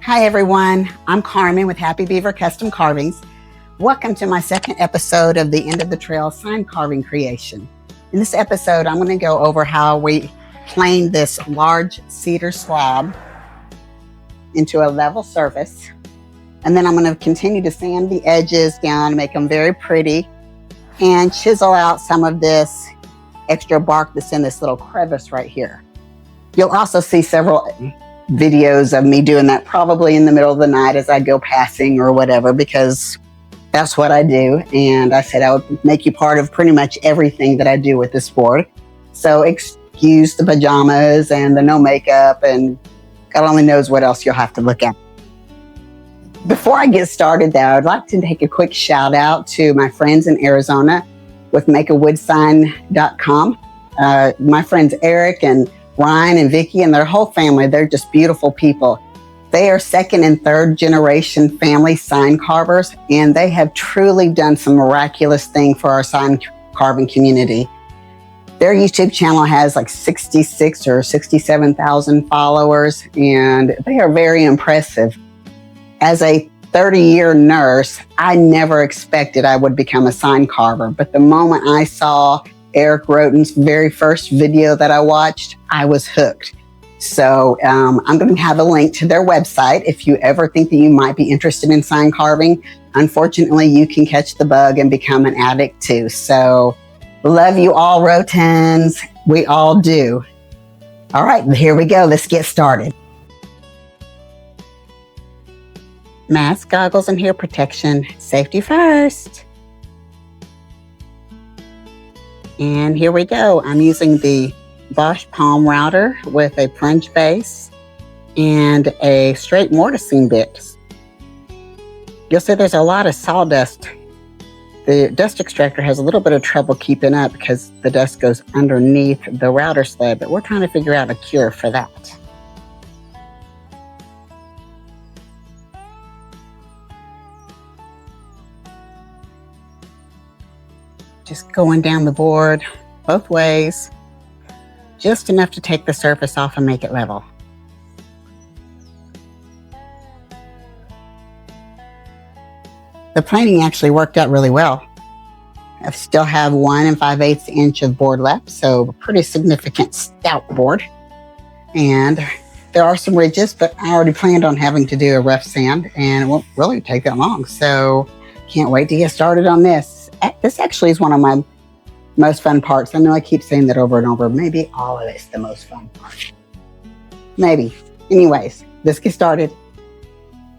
Hi everyone, I'm Carmen with Happy Beaver Custom Carvings. Welcome to my second episode of the End of the Trail sign carving creation. In this episode, I'm going to go over how we planed this large cedar slab into a level surface. And then I'm going to continue to sand the edges down, make them very pretty, and chisel out some of this extra bark that's in this little crevice right here. You'll also see several videos of me doing that probably in the middle of the night as I go passing or whatever, because that's what I do. And I said I would make you part of pretty much everything that I do with this board. So excuse the pajamas and the no makeup, and God only knows what else you'll have to look at. Before I get started though, I'd like to take a quick shout out to my friends in Arizona with makeawoodsign.com. My friends Eric and Ryan and Vicky and their whole family, they're just beautiful people. They are second and third generation family sign carvers, and they have truly done some miraculous thing for our sign carving community. Their YouTube channel has like 66 or 67,000 followers, and they are very impressive. As a 30-year nurse, I never expected I would become a sign carver, but the moment I saw Eric Roten's very first video that I watched, I was hooked. So I'm going to have a link to their website if you ever think that you might be interested in sign carving. Unfortunately, you can catch the bug and become an addict too. So love you all, Rotens. We all do. All right, here we go. Let's get started. Mask, goggles, and hair protection. Safety first. And here we go. I'm using the Bosch palm router with a plunge base and a straight mortising bit. You'll see there's a lot of sawdust. The dust extractor has a little bit of trouble keeping up because the dust goes underneath the router sled, but we're trying to figure out a cure for that. Just going down the board both ways, just enough to take the surface off and make it level. The planing actually worked out really well. I still have 1 5/8 inch of board left, so a pretty significant stout board. And there are some ridges, but I already planned on having to do a rough sand, and it won't really take that long. So can't wait to get started on this. This actually is one of my most fun parts. I know I keep saying that over and over. Maybe all of it's the most fun part. Maybe. Anyways, let's get started.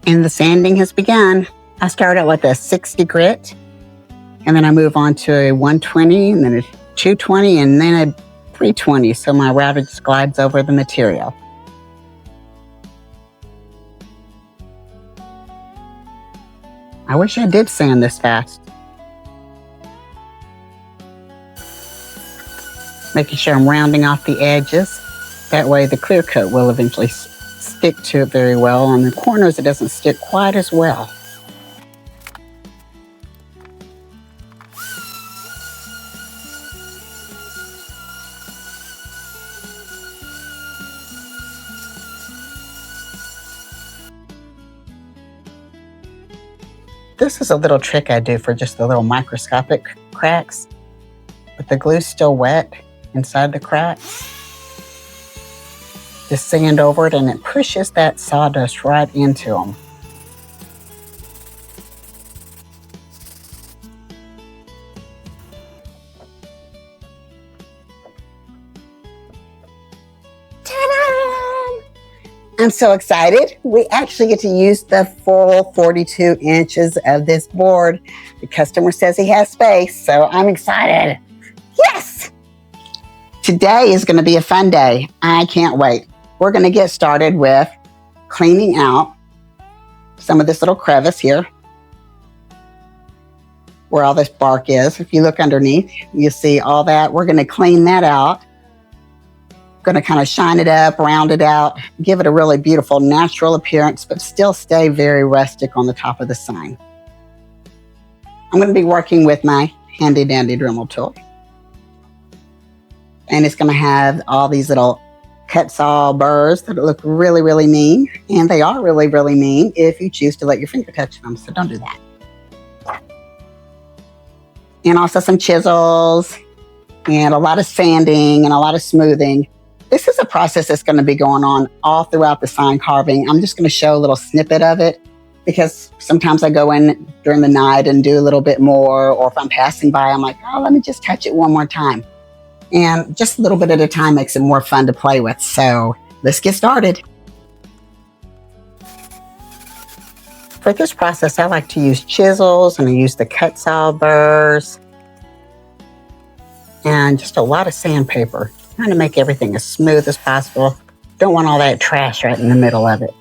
And the sanding has begun. I start out with a 60 grit, and then I move on to a 120, and then a 220, and then a 320. So my router just glides over the material. I wish I did sand this fast. Making sure I'm rounding off the edges. That way the clear coat will eventually stick to it very well. On the corners, it doesn't stick quite as well. This is a little trick I do for just the little microscopic cracks. But the glue's still wet inside the cracks. Just sand over it and it pushes that sawdust right into them. Ta-da! I'm so excited. We actually get to use the full 42 inches of this board. The customer says he has space, so I'm excited. Yes! Today is going to be a fun day. I can't wait. We're going to get started with cleaning out some of this little crevice here where all this bark is. If you look underneath, you see all that. We're going to clean that out. Going to kind of shine it up, round it out, give it a really beautiful natural appearance, but still stay very rustic on the top of the sign. I'm going to be working with my handy dandy Dremel tool. And it's going to have all these little Kutzale burrs that look really, really mean. And they are really, really mean if you choose to let your finger touch them. So don't do that. And also some chisels and a lot of sanding and a lot of smoothing. This is a process that's going to be going on all throughout the sign carving. I'm just going to show a little snippet of it because sometimes I go in during the night and do a little bit more, or if I'm passing by, I'm like, oh, let me just touch it one more time. And just a little bit at a time makes it more fun to play with. So let's get started. For this process, I like to use chisels, and I use the Kutzale burrs and just a lot of sandpaper, trying to make everything as smooth as possible. Don't want all that trash right in the middle of it.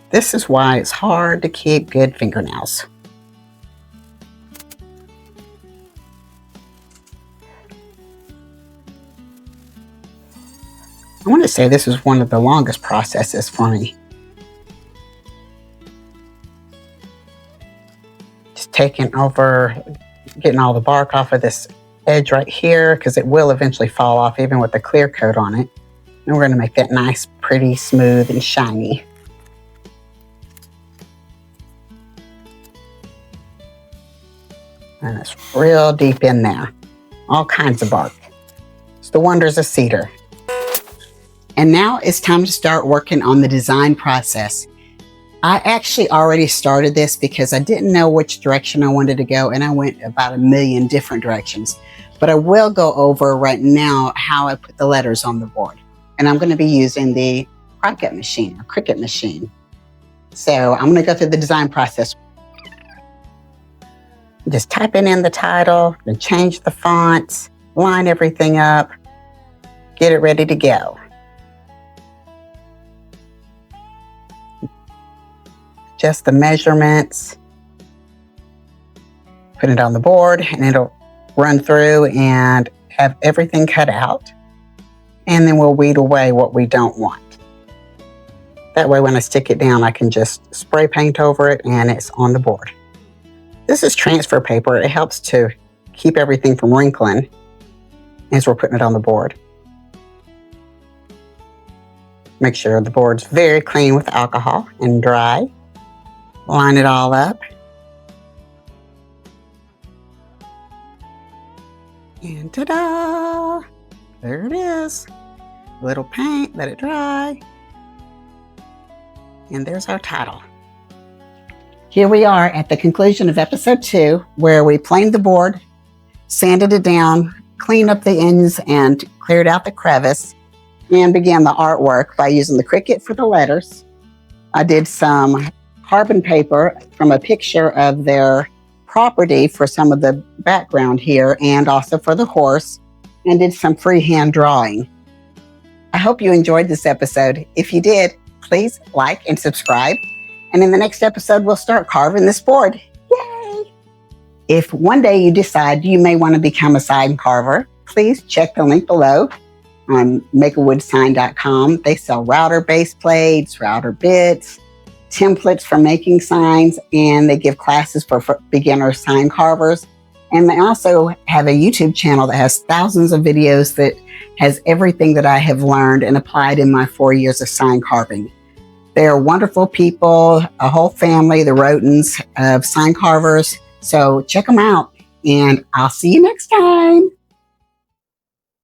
This is why it's hard to keep good fingernails. I want to say this is one of the longest processes for me. Just getting all the bark off of this edge right here, because it will eventually fall off even with the clear coat on it. And we're going to make that nice, pretty, smooth, and shiny. And it's real deep in there. All kinds of bark. It's the wonders of cedar. And now it's time to start working on the design process. I actually already started this because I didn't know which direction I wanted to go, and I went about a million different directions. But I will go over right now how I put the letters on the board. And I'm going to be using the Cricut machine. So I'm going to go through the design process. Just typing in the title, then change the fonts, line everything up, get it ready to go. Just the measurements, put it on the board, and it'll run through and have everything cut out. And then we'll weed away what we don't want. That way when I stick it down, I can just spray paint over it and it's on the board. This is transfer paper. It helps to keep everything from wrinkling as we're putting it on the board. Make sure the board's very clean with alcohol and dry. Line it all up. And ta-da! There it is. A little paint, let it dry. And there's our title. Here we are at the conclusion of episode 2, where we planed the board, sanded it down, cleaned up the ends, and cleared out the crevice, and began the artwork by using the Cricut for the letters. I did some carbon paper from a picture of their property for some of the background here, and also for the horse, and did some freehand drawing. I hope you enjoyed this episode. If you did, please like and subscribe. And in the next episode, we'll start carving this board. Yay! If one day you decide you may want to become a sign carver, please check the link below on makeawoodsign.com. They sell router base plates, router bits, templates for making signs, and they give classes for beginner sign carvers. And they also have a YouTube channel that has thousands of videos that has everything that I have learned and applied in my 4 years of sign carving. They're wonderful people, a whole family, the Rotans of sign carvers. So check them out, and I'll see you next time.